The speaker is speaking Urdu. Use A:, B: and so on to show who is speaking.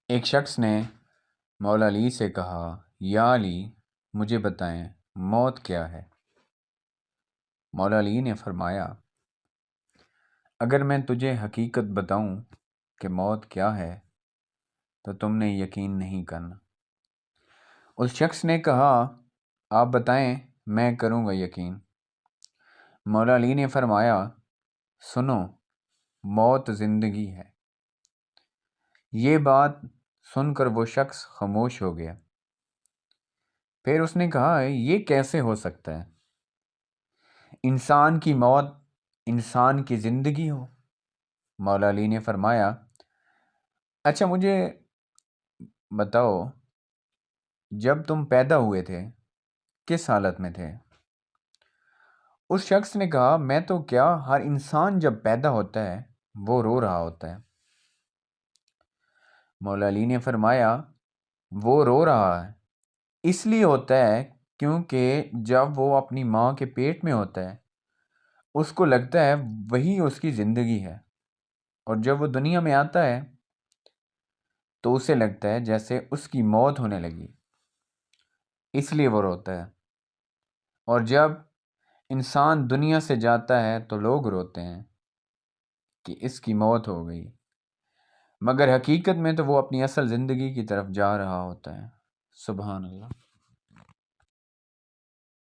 A: ایک شخص نے مولا علی سے کہا، یا علی، مجھے بتائیں موت کیا ہے؟ مولا علی نے فرمایا، اگر میں تجھے حقیقت بتاؤں کہ موت کیا ہے تو تم نے یقین نہیں کرنا۔ اس شخص نے کہا، آپ بتائیں، میں کروں گا یقین۔ مولا علی نے فرمایا، سنو، موت زندگی ہے۔ یہ بات سن کر وہ شخص خاموش ہو گیا۔ پھر اس نے کہا، یہ کیسے ہو سکتا ہے؟ انسان کی موت انسان کی زندگی ہو؟ مولا علی نے فرمایا، اچھا مجھے بتاؤ، جب تم پیدا ہوئے تھے کس حالت میں تھے؟ اس شخص نے کہا، میں تو کیا، ہر انسان جب پیدا ہوتا ہے وہ رو رہا ہوتا ہے۔ مولا علی نے فرمایا، وہ رو رہا ہے اس لیے ہوتا ہے کیونکہ جب وہ اپنی ماں کے پیٹ میں ہوتا ہے اس کو لگتا ہے وہی اس کی زندگی ہے، اور جب وہ دنیا میں آتا ہے تو اسے لگتا ہے جیسے اس کی موت ہونے لگی، اس لیے وہ روتا ہے۔ اور جب انسان دنیا سے جاتا ہے تو لوگ روتے ہیں کہ اس کی موت ہو گئی، مگر حقیقت میں تو وہ اپنی اصل زندگی کی طرف جا رہا ہوتا ہے۔ سبحان اللہ۔